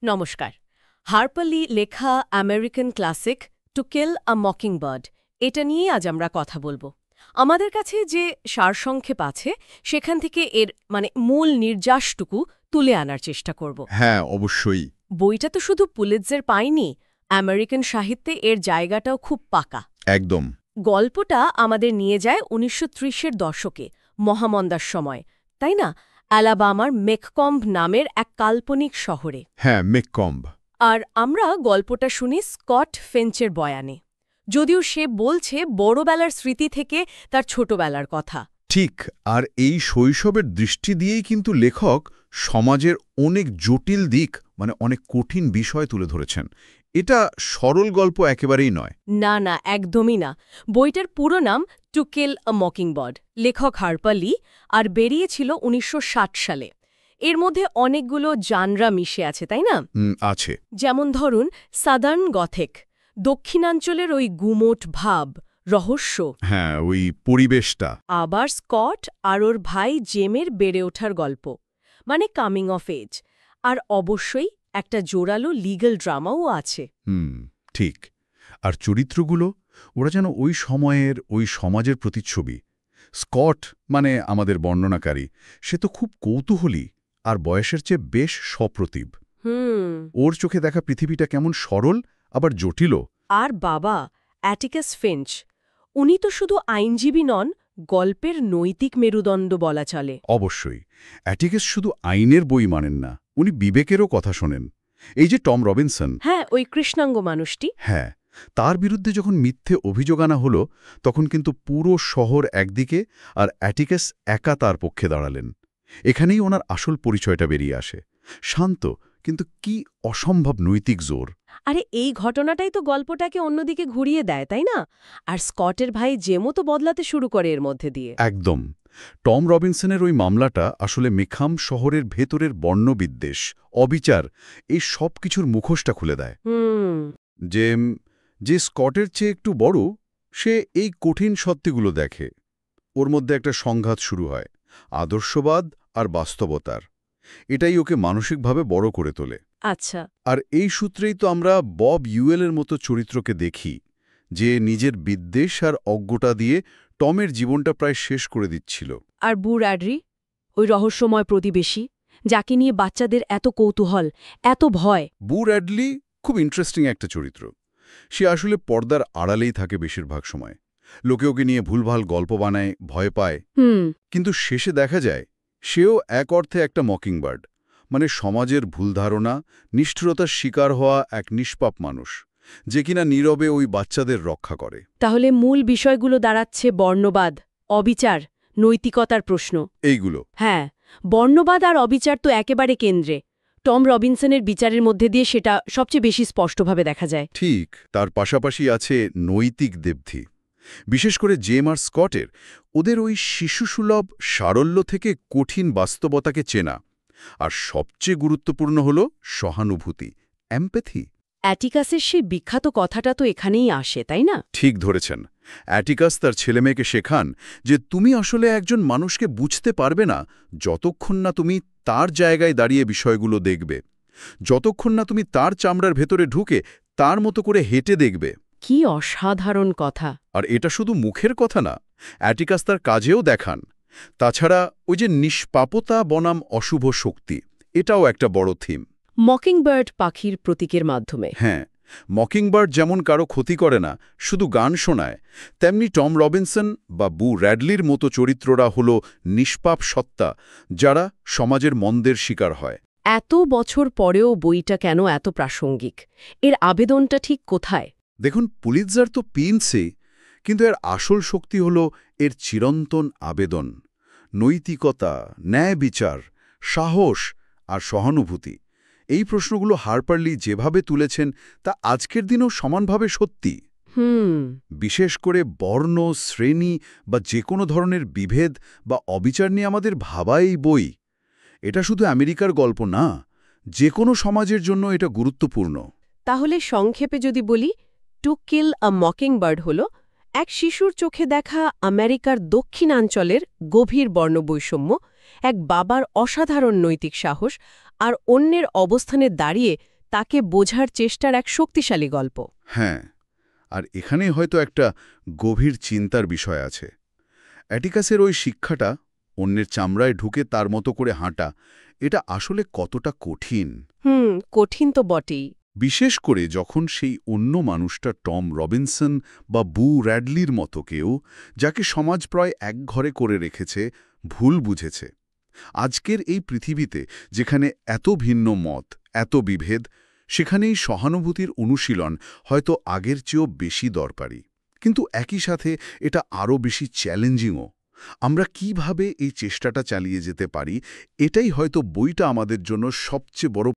নমস্কার। হার্পার লি লেখা American classic to kill a Mockingbird এটা নিয়েই আজ আমরা কথা বলবো। আমাদের কাছে যে সারসংক্ষেপ আছে সেখান থেকে এর মূল নির্যাসটুকু তুলে আনার চেষ্টা করব। হ্যাঁ, অবশ্যই। বইটা তো শুধু পুলিৎজার পায়নি, আমেরিকান সাহিত্যে এর জায়গাটাও খুব পাকা। একদম। গল্পটা আমাদের নিয়ে যায় ১৯৩০-এর দশকে, মহামন্দার সময়, তাই না? অ্যালাবামার মেককম্ব নামের এক কাল্পনিক শহরে। হ্যাঁ, মেককম্ব। আর আমরা গল্পটা শুনি স্কট ফিঞ্চের বয়ানে, যদিও সে বলছে বড়বেলার স্মৃতি থেকে তার ছোটবেলার কথা। ঠিক, আর এই শৈশবের দৃষ্টি দিয়েই কিন্তু লেখক সমাজের অনেক জটিল দিক, অনেক কঠিন বিষয় তুলে ধরেছেন। এটা সরল গল্প একেবারেই নয়। না না, একদমই না। বইটার পুরো নাম টু কিল আ মকিংবার্ড, লেখক হার্পার লি, আর বেরিয়েছিল ১৯৬০ সালে। এর মধ্যে অনেকগুলো জানরা মিশে আছে, তাই না? আছে। যেমন ধরুন সাদার্ন গথিক, দক্ষিণাঞ্চলের ওই গুমোট ভাব, রহস্য। হ্যাঁ, ওই পরিবেশটা। আবার স্কট আর ওর ভাই জেমের বেড়ে ওঠার গল্প, কামিং অফ এজ। আর অবশ্যই একটা জোরালো লিগ্যাল ড্রামাও আছে। ঠিক। আর চরিত্রগুলো, ওরা যেন ওই সময়ের, ওই সমাজের প্রতিচ্ছবি। স্কট আমাদের বর্ণনাকারী, সে তো খুব কৌতূহলী আর বয়সের চেয়ে বেশ সপ্রতিভ। ওর চোখে দেখা পৃথিবীটা কেমন সরল আবার জটিলও। আর বাবা অ্যাটিকাস ফিঞ্চ, উনি তো শুধু আইনজীবী নন, গল্পের নৈতিক মেরুদণ্ড বলা চলে। অবশ্যই। অ্যাটিকাস শুধু আইনের বই মানেন না, উনি বিবেকেরও কথা শোনেন। এই যে টম রবিনসন, হ্যাঁ, ওই কৃষ্ণাঙ্গ মানুষটি। হ্যাঁ, তার বিরুদ্ধে যখন মিথ্যে অভিযোগ আনা হলো, তখন কিন্তু পুরো শহর একদিকে আর অ্যাটিকাস একা তার পক্ষে দাঁড়ালেন। এখানেই ওনার আসল পরিচয়টা বেরিয়ে আসে। শান্ত, কিন্তু কি অসম্ভব নৈতিক জোর। আরে এই ঘটনাটাই তো গল্পটাকে অন্যদিকে ঘুরিয়ে দেয়, তাই না? আর স্কটের ভাই জেমও তো বদলাতে শুরু করে এর মধ্যে দিয়ে। একদম। টম রবিনসনের ওই মামলাটা আসলে মেকহাম শহরের ভেতরের বর্ণবিদ্বেষ, অবিচার, এই সব কিছুর মুখোশটা খুলে দেয়। যে স্কটের চেয়ে একটু বড়, সে এই কঠিন সত্যিগুলো দেখে। ওর মধ্যে একটা সংঘাত শুরু হয়, আদর্শবাদ আর বাস্তবতার। এটাই ওকে মানসিকভাবে বড় করে তোলে। আচ্ছা। আর এই সূত্রেই তো আমরা বব ইউয়েলের মতো চরিত্রকে দেখি, যে নিজের বিদ্বেষ আর অজ্ঞতা দিয়ে টমের জীবনটা প্রায় শেষ করে দিচ্ছিল। আর বু র্যাডরি, ওই রহস্যময় প্রতিবেশী, যাকে নিয়ে বাচ্চাদের এত কৌতূহল, এত ভয়। বু র্যাডলি খুব ইন্টারেস্টিং একটা চরিত্র। সে আসলে পর্দার আড়ালেই থাকে বেশিরভাগ সময়। লোকে ওকে নিয়ে ভুলভাল গল্প বানায়, ভয় পায়। কিন্তু শেষে দেখা যায় সেও এক অর্থে একটা মকিংবার্ড, সমাজের ভুল ধারণা, নিষ্ঠুরতার শিকার হওয়া এক নিষ্পাপ মানুষ, যে কিনা নীরবে ওই বাচ্চাদের রক্ষা করে। তাহলে মূল বিষয়গুলো দাঁড়াচ্ছে বর্ণবাদ, অবিচার, নৈতিকতার প্রশ্ন। এইগুলো। হ্যাঁ, বর্ণবাদ আর অবিচার তো একেবারে কেন্দ্রে। টম রবিনসনের বিচারের মধ্যে দিয়ে সেটা সবচেয়ে বেশি স্পষ্টভাবে দেখা যায়। ঠিক, তার পাশাপাশি আছে নৈতিক দেবধি। বিশেষ করে জেম আর স্কটের, ওদের ওই শিশুসুলভ সারল্য থেকে কঠিন বাস্তবতাকে চেনা। আর সবচেয়ে গুরুত্বপূর্ণ হল সহানুভূতি, এমপ্যাথি। অ্যাটিকাসের সেই বিখ্যাত কথাটা তো এখানেই আসে, তাই না? ঠিক ধরেছেন। অ্যাটিকাস তার ছেলেমেয়েকে শেখান যে তুমি আসলে একজন মানুষকে বুঝতে পারবে না যতক্ষণ না তুমি তার জায়গায় দাঁড়িয়ে বিষয়গুলো দেখবে, যতক্ষণ না তুমি তার চামড়ার ভেতরে ঢুকে তার মতো করে হেঁটে দেখবে। কি অসাধারণ কথা! আর এটা শুধু মুখের কথা না, অ্যাটিকাস তার কাজেও দেখান। তাছাড়া ওই যে নিষ্পাপতা বনাম অশুভ শক্তি, এটাও একটা বড় থিম। মকিংবার্ড পাখির প্রতীকের মাধ্যমে। হ্যাঁ, মকিংবার্ড যেমন কারো ক্ষতি করে না, শুধু গান শোনায়, তেমনি টম রবিনসন বা বু র্যাডলির মতো চরিত্ররা হল নিষ্পাপ সত্তা, যারা সমাজের মন্দের শিকার হয়। এত বছর পরেও বইটা কেন এত প্রাসঙ্গিক? এর আবেদনটা ঠিক কোথায়? দেখুন, পুলিৎজার তো পেয়েছেই, কিন্তু এর আসল শক্তি হল এর চিরন্তন আবেদন, নৈতিকতা, ন্যায় বিচার, সাহস আর সহানুভূতি। এই প্রশ্নগুলো হার্পার লি যেভাবে তুলেছেন তা আজকের দিনেও সমানভাবে সত্যি। বিশেষ করে বর্ণ, শ্রেণী বা যে কোনো ধরনের বিভেদ বা অবিচার নিয়ে আমাদের ভাবা এই বই, এটা শুধু আমেরিকার গল্প না, যে কোনো সমাজের জন্য এটা গুরুত্বপূর্ণ। তাহলে সংক্ষেপে যদি বলি, টু কিল আ মকিংবার্ড হল এক শিশুর চোখে দেখা আমেরিকার দক্ষিণাঞ্চলের গভীর বর্ণবৈষম্য, এক বাবার অসাধারণ নৈতিক সাহস আর অন্যের অবস্থানে দাঁড়িয়ে তাকে বোঝার চেষ্টার এক শক্তিশালী গল্প। হ্যাঁ, আর এখানে হয়তো একটা গভীর চিন্তার বিষয় আছে। অ্যাটিকাসের ওই শিক্ষাটা, অন্যের চামড়ায় ঢুকে তার মতো করে হাঁটা, এটা আসলে কতটা কঠিন। কঠিন তো বটেই। বিশেষ করে যখন সেই অন্য মানুষটা টম রবিনসন বা বু র্যাডলির মতো কেউ, যাকে সমাজ প্রায় একঘরে করে রেখেছে, ভুল বুঝেছে। আজকের এই পৃথিবীতে যেখানে এত ভিন্ন মত, এত বিভেদ, সেখানেই সহানুভূতির অনুশীলন হয়তো আগের চেয়েও বেশি দরকারি। কিন্তু একই সাথে এটা আরও বেশি চ্যালেঞ্জিংও। আমরা কিভাবে এই চেষ্টাটা চালিয়ে যেতে পারি, এটাই হয়তো বইটা আমাদের জন্য সবচেয়ে বড়